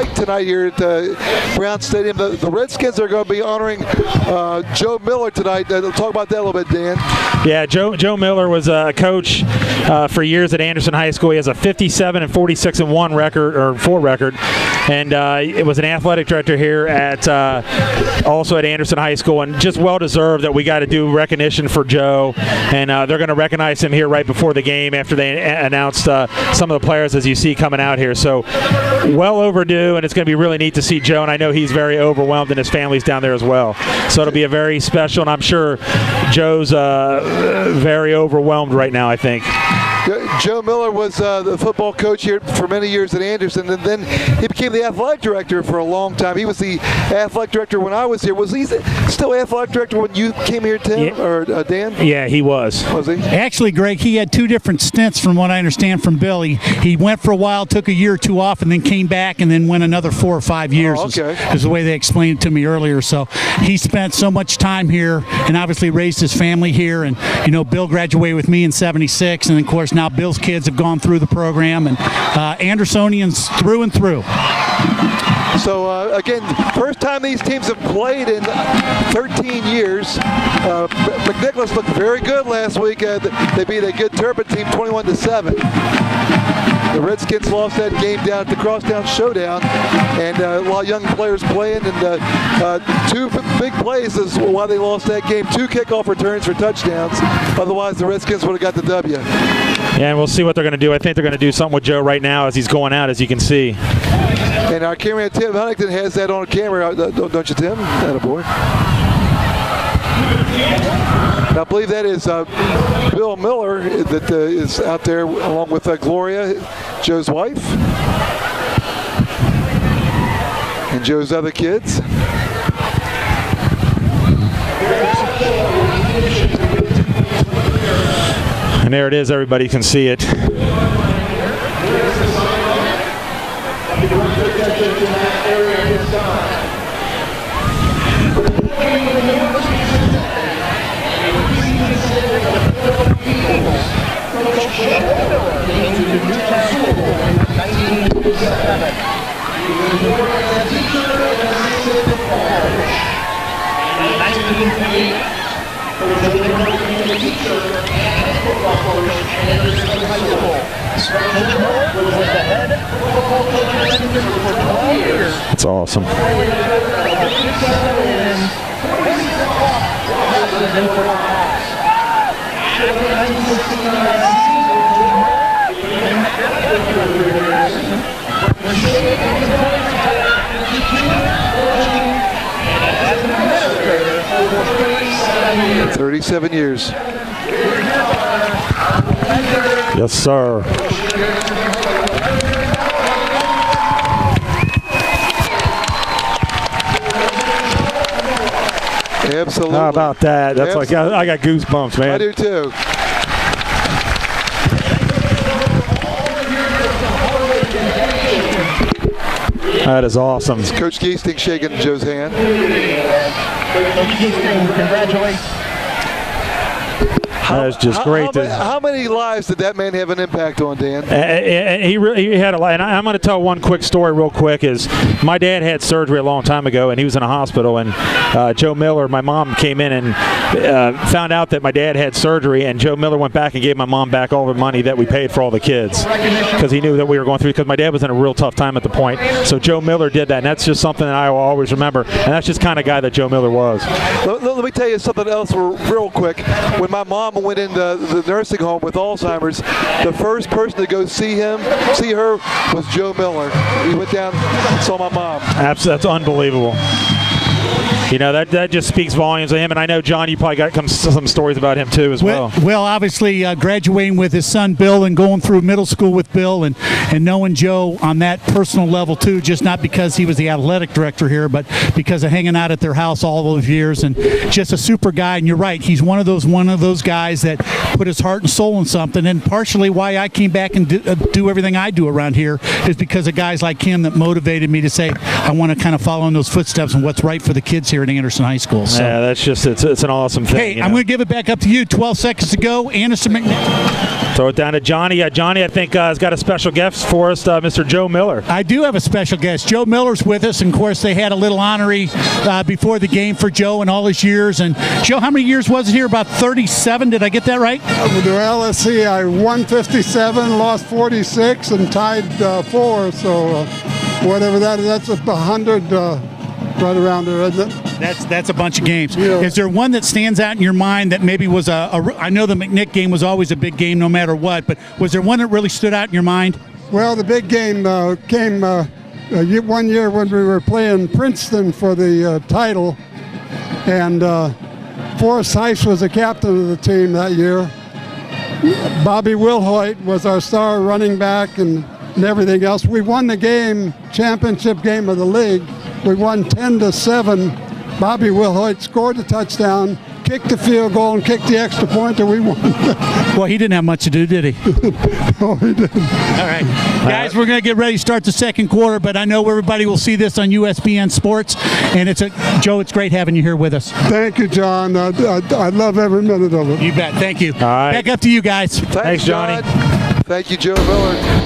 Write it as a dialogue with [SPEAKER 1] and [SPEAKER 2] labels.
[SPEAKER 1] night tonight here at Brown Stadium. The Redskins are going to be honoring Joe Miller tonight. Talk about that a little bit, Dan.
[SPEAKER 2] Yeah, Joe Miller was a coach for years at Anderson High School. He has a 57 and 46-1 record, or 4 record, and it was an athletic director here at also at Anderson High School, and just well deserved that we got to do recognition for Joe, and they're going to recognize him here right before the game after they announced some of the players, as you see, coming out here. So well overdue, and it's going to be really neat to see Joe, and I know he's very overwhelmed, and his family's down there as well. So it'll be a very special, and I'm sure Joe's very overwhelmed right now, I think.
[SPEAKER 1] Joe Miller was the football coach here for many years at Anderson, and then he became the athletic director for a long time. He was the athletic director when I was here. Was he still athletic director when you came here, Tim,
[SPEAKER 2] yeah.
[SPEAKER 1] or Dan?
[SPEAKER 2] Yeah, he was.
[SPEAKER 1] Was he?
[SPEAKER 3] Actually, Greg, he had 2 different stints from what I understand from Bill. He went for a while, took a year or 2 off, and then came back and then went another 4 or 5 years.
[SPEAKER 1] Oh, okay.
[SPEAKER 3] Is the way they explained it to me earlier. So he spent so much time here and obviously raised his family here. And, you know, Bill graduated with me in '76, and, of course, now Bill's kids have gone through the program, and Andersonians through and through.
[SPEAKER 1] So, again, first time these teams have played in 13 years. McNicholas looked very good last week. They beat a good Turpin team 21-7. The Redskins lost that game down at the Crosstown Showdown, and a lot of young players playing, and 2 big plays is why they lost that game. 2 kickoff returns for touchdowns. Otherwise, the Redskins would have got the W.
[SPEAKER 2] Yeah, and we'll see what they're going to do. I think they're going to do something with Joe right now as he's going out, as you can see.
[SPEAKER 1] And our cameraman, Tim Huntington, has that on camera, don't you, Tim? Attaboy. I believe that is Bill Miller that is out there along with Gloria, Joe's wife, and Joe's other kids.
[SPEAKER 2] And there it is. Everybody can see it. It's awesome.
[SPEAKER 1] For 37 years.
[SPEAKER 2] Yes, sir.
[SPEAKER 1] Absolutely.
[SPEAKER 2] How about that? That's like I got goosebumps, man.
[SPEAKER 1] I do too.
[SPEAKER 2] That is awesome.
[SPEAKER 1] It's Coach Geesting shaking Joe's hand.
[SPEAKER 4] Coach Geesting, congratulations.
[SPEAKER 2] That is just great.
[SPEAKER 1] How many lives did that man have an impact on, Dan?
[SPEAKER 2] He had a lot. And I'm going to tell one quick story real quick. Is my dad had surgery a long time ago, and he was in a hospital. And Joe Miller, my mom, came in and found out that my dad had surgery, and Joe Miller went back and gave my mom back all the money that we paid for all the kids because he knew that we were going through, because my dad was in a real tough time at the point. So Joe Miller did that, and that's just something that I will always remember. And that's just the kind of guy that Joe Miller was.
[SPEAKER 1] Let me tell you something else real quick. When my mom went into the nursing home with Alzheimer's, the first person to go see her was Joe Miller. He went down and saw my mom.
[SPEAKER 2] That's unbelievable. You know, that just speaks volumes of him. And I know, John, you probably got some stories about him too as well.
[SPEAKER 3] Well, obviously graduating with his son Bill and going through middle school with Bill, and knowing Joe on that personal level too, just not because he was the athletic director here, but because of hanging out at their house all those years, and just a super guy. And you're right, he's one of those guys that put his heart and soul in something. And partially why I came back and do everything I do around here is because of guys like him that motivated me to say I want to kind of follow in those footsteps and what's right for the kids here at Anderson High School. So.
[SPEAKER 2] Yeah, that's just it's an awesome thing.
[SPEAKER 3] Hey, I'm going to give it back up to you. 12 seconds to go. Anderson McNicholas.
[SPEAKER 2] Throw it down to Johnny. Johnny, I think, has got a special gift for us, Mr. Joe Miller.
[SPEAKER 3] I do have a special guest. Joe Miller's with us, and of course they had a little honorary before the game for Joe and all his years. And Joe, how many years was it here? About 37. Did I get that right?
[SPEAKER 5] Well, let's see. I won 57, lost 46, and tied 4. So whatever that is, that's 100 right around there, isn't it?
[SPEAKER 3] That's a bunch of games.
[SPEAKER 5] Yeah.
[SPEAKER 3] Is there one that stands out in your mind that maybe was I know the McNick game was always a big game no matter what, but was there one that really stood out in your mind?
[SPEAKER 5] Well, the big game came 1 year when we were playing Princeton for the title, and Forrest Heiss was the captain of the team that year. Bobby Wilhoit was our star running back and everything else. We won the game, championship game of the league. We won 10-7. Bobby Wilhoit scored a touchdown, kicked the field goal, and kicked the extra point, and we won.
[SPEAKER 3] Well, he didn't have much to do, did he?
[SPEAKER 5] No, he didn't.
[SPEAKER 3] All right. Guys, we're going to get ready to start the second quarter, but I know everybody will see this on USBN Sports. And Joe, it's great having you here with us.
[SPEAKER 5] Thank you, John. I love every minute of it.
[SPEAKER 3] You bet. Thank you.
[SPEAKER 2] All right.
[SPEAKER 3] Back up to you guys.
[SPEAKER 2] Thanks, Johnny.
[SPEAKER 1] John. Thank you, Joe Miller.